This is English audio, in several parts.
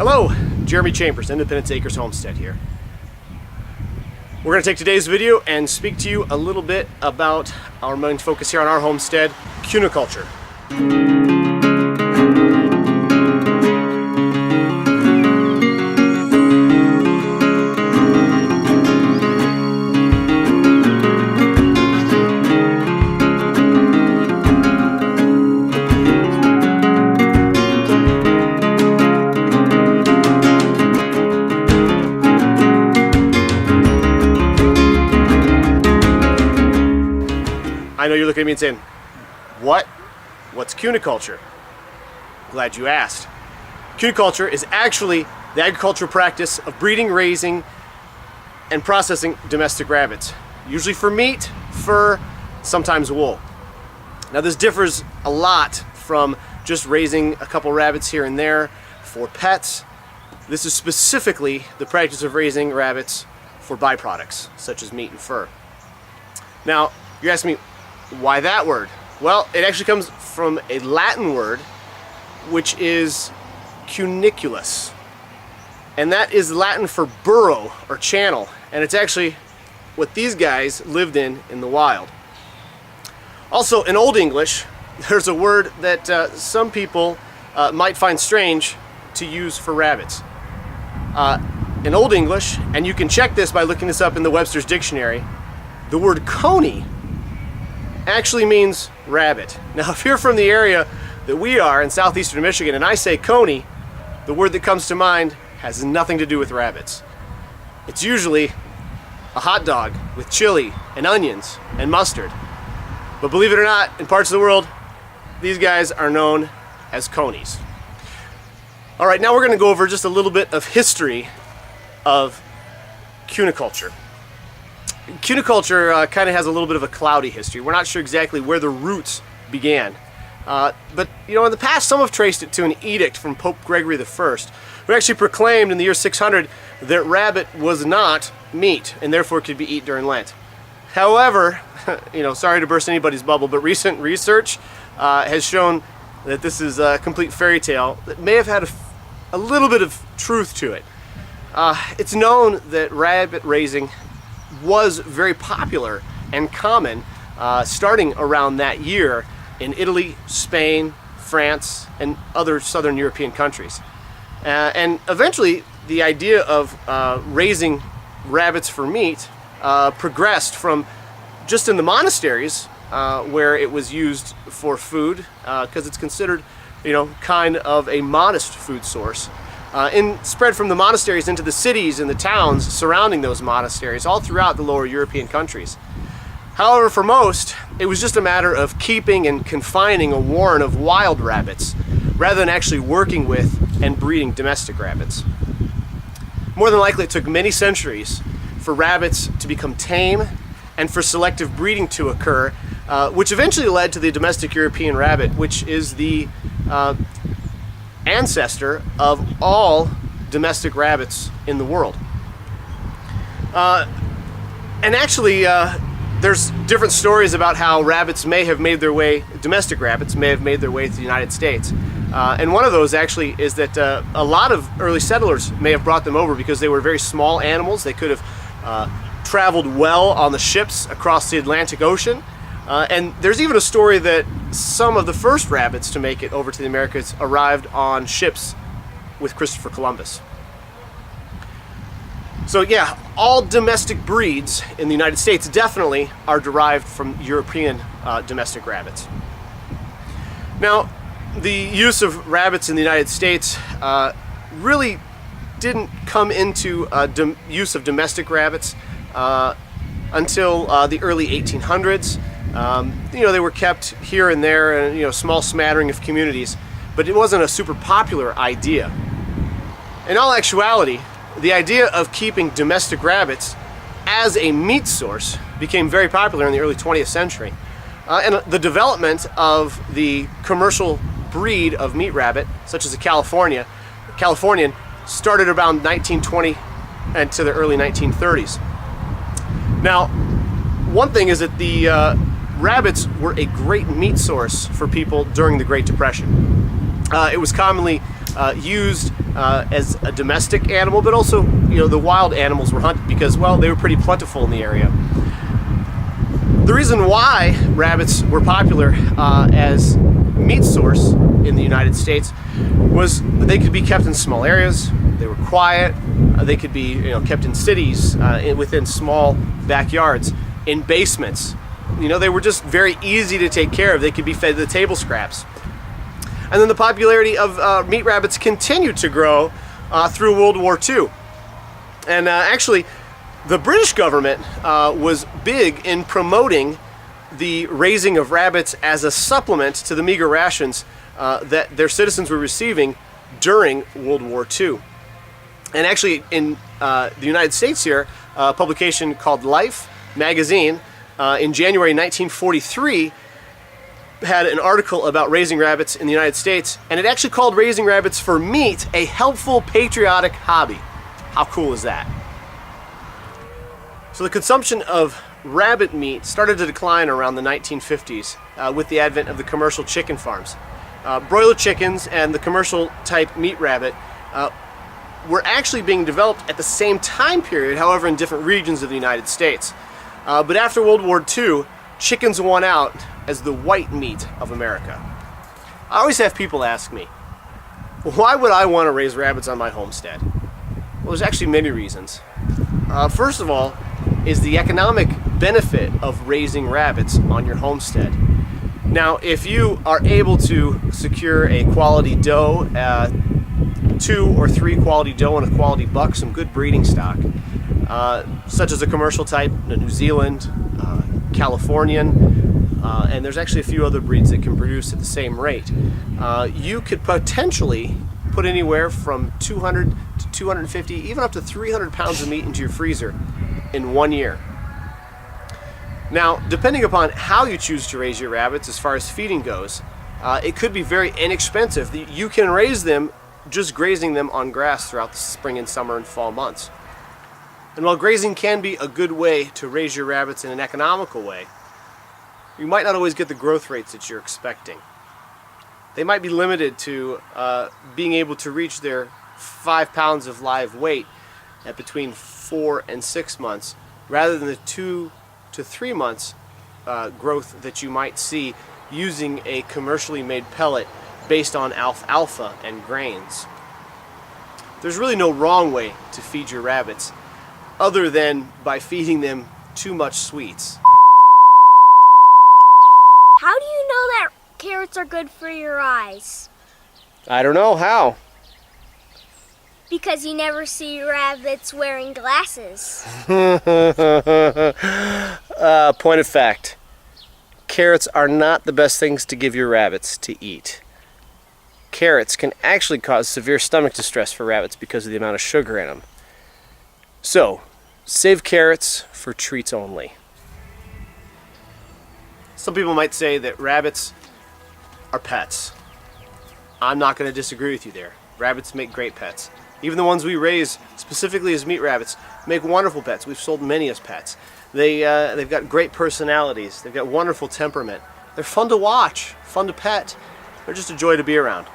Hello, Jeremy Chambers, Independence Acres Homestead here. We're going to take today's video and speak to you a little bit about our main focus here on our homestead, cuniculture. I know you're looking at me and saying, what's cuniculture? Glad you asked. Cuniculture is actually the agricultural practice of breeding, raising, and processing domestic rabbits, usually for meat, fur, sometimes wool. Now this differs a lot from just raising a couple rabbits here and there for pets. This is specifically the practice of raising rabbits for byproducts, such as meat and fur. Now, you're asking me, why that word? Well, it actually comes from a Latin word, which is cuniculus. And that is Latin for burrow or channel. And it's actually what these guys lived in the wild. Also, in Old English, there's a word that some people might find strange to use for rabbits. In Old English, and you can check this by looking this up in the Webster's Dictionary, the word coney actually means rabbit. Now, if you're from the area that we are in southeastern Michigan and I say coney, the word that comes to mind has nothing to do with rabbits. It's usually a hot dog with chili and onions and mustard. But believe it or not, in parts of the world, these guys are known as conies. All right, now we're going to go over just a little bit of history of cuniculture. Cuniculture kind of has a little bit of a cloudy history. We're not sure exactly where the roots began. But you know, in the past, some have traced it to an edict from Pope Gregory I, who actually proclaimed in the year 600 that rabbit was not meat and therefore could be eaten during Lent. However, you know, sorry to burst anybody's bubble, but recent research has shown that this is a complete fairy tale that may have had a little bit of truth to it. It's known that rabbit raising was very popular and common starting around that year in Italy, Spain, France, and other southern European countries. And eventually the idea of raising rabbits for meat progressed from just in the monasteries where it was used for food because it's considered, you know, kind of a modest food source. And spread from the monasteries into the cities and the towns surrounding those monasteries all throughout the lower European countries. However, for most, it was just a matter of keeping and confining a warren of wild rabbits rather than actually working with and breeding domestic rabbits. More than likely, it took many centuries for rabbits to become tame and for selective breeding to occur, which eventually led to the domestic European rabbit, which is the ancestor of all domestic rabbits in the world. And actually, there's different stories about how rabbits may have made their way, domestic rabbits may have made their way to the United States. And one of those actually is that a lot of early settlers may have brought them over because they were very small animals. They could have traveled well on the ships across the Atlantic Ocean. And there's even a story that some of the first rabbits to make it over to the Americas arrived on ships with Christopher Columbus. So yeah, all domestic breeds in the United States definitely are derived from European domestic rabbits. Now, the use of rabbits in the United States really didn't come into use of domestic rabbits until the early 1800s. You know, they were kept here and there in, you know, small smattering of communities, but it wasn't a super popular idea. In all actuality, the idea of keeping domestic rabbits as a meat source became very popular in the early 20th century. And the development of the commercial breed of meat rabbit, such as the Californian, started around 1920 and to the early 1930s. Now, one thing is that the rabbits were a great meat source for people during the Great Depression. It was commonly used as a domestic animal, but also, the wild animals were hunted because, well, they were pretty plentiful in the area. The reason why rabbits were popular as meat source in the United States was they could be kept in small areas, they were quiet, they could be kept in cities, within small backyards, in basements. They were just very easy to take care of. They could be fed the table scraps. And then the popularity of meat rabbits continued to grow through World War II. And actually, the British government was big in promoting the raising of rabbits as a supplement to the meager rations that their citizens were receiving during World War II. And actually, in the United States here, a publication called Life magazine in January 1943 had an article about raising rabbits in the United States, and it actually called raising rabbits for meat a helpful patriotic hobby. How cool is that? So the consumption of rabbit meat started to decline around the 1950s with the advent of the commercial chicken farms. Broiler chickens and the commercial type meat rabbit were actually being developed at the same time period, however in different regions of the United States. But after World War II, chickens won out as the white meat of America. I always have people ask me, why would I want to raise rabbits on my homestead? Well, there's actually many reasons. First of all is the economic benefit of raising rabbits on your homestead. Now, if you are able to secure a quality doe, 2 or 3 quality doe and a quality buck, some good breeding stock, such as a commercial type, New Zealand, Californian, and there's actually a few other breeds that can produce at the same rate, you could potentially put anywhere from 200 to 250, even up to 300 pounds of meat into your freezer in 1 year. Now, depending upon how you choose to raise your rabbits as far as feeding goes, it could be very inexpensive. You can raise them just grazing them on grass throughout the spring and summer and fall months. And while grazing can be a good way to raise your rabbits in an economical way, you might not always get the growth rates that you're expecting. They might be limited to being able to reach their 5 pounds of live weight at between 4 and 6 months, rather than the 2 to 3 months growth that you might see using a commercially made pellet based on alfalfa and grains. There's really no wrong way to feed your rabbits other than by feeding them too much sweets. How do you know that carrots are good for your eyes? I don't know, how? Because you never see rabbits wearing glasses. Point of fact, carrots are not the best things to give your rabbits to eat. Carrots can actually cause severe stomach distress for rabbits because of the amount of sugar in them. So, save carrots for treats only. Some people might say that rabbits are pets. I'm not going to disagree with you there. Rabbits make great pets. Even the ones we raise specifically as meat rabbits make wonderful pets. We've sold many as pets. They've got great personalities. They've got wonderful temperament. They're fun to watch, fun to pet. They're just a joy to be around.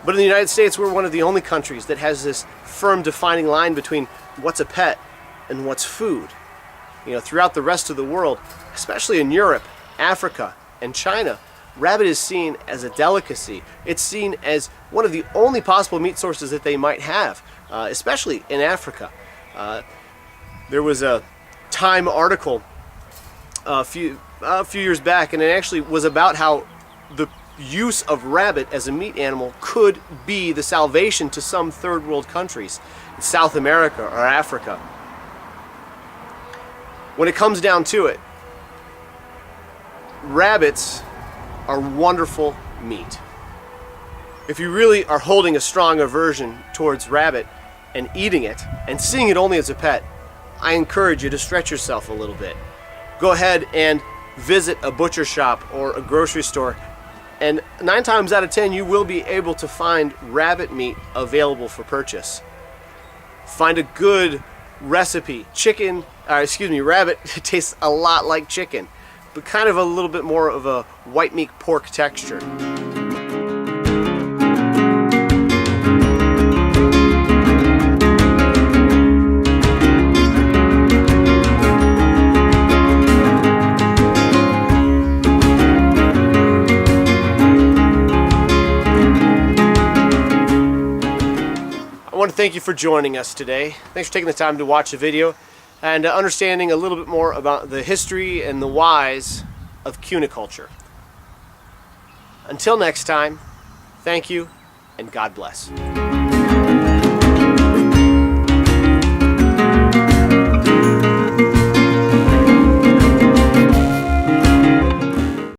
But in the United States, we're one of the only countries that has this firm defining line between what's a pet and what's food. Throughout the rest of the world, especially in Europe, Africa, and China, rabbit is seen as a delicacy. It's seen as one of the only possible meat sources that they might have, especially in Africa. There was a Time article a few years back, and it actually was about how the use of rabbit as a meat animal could be the salvation to some third world countries in South America or Africa. When it comes down to it, rabbits are wonderful meat. If you really are holding a strong aversion towards rabbit and eating it and seeing it only as a pet, I encourage you to stretch yourself a little bit. Go ahead and visit a butcher shop or a grocery store, and 9 times out of 10 you will be able to find rabbit meat available for purchase. Find a good recipe. Rabbit tastes a lot like chicken, but kind of a little bit more of a white meat pork texture. thank you for joining us today. Thanks for taking the time to watch the video and understanding a little bit more about the history and the whys of cuniculture. Until next time, thank you and God bless.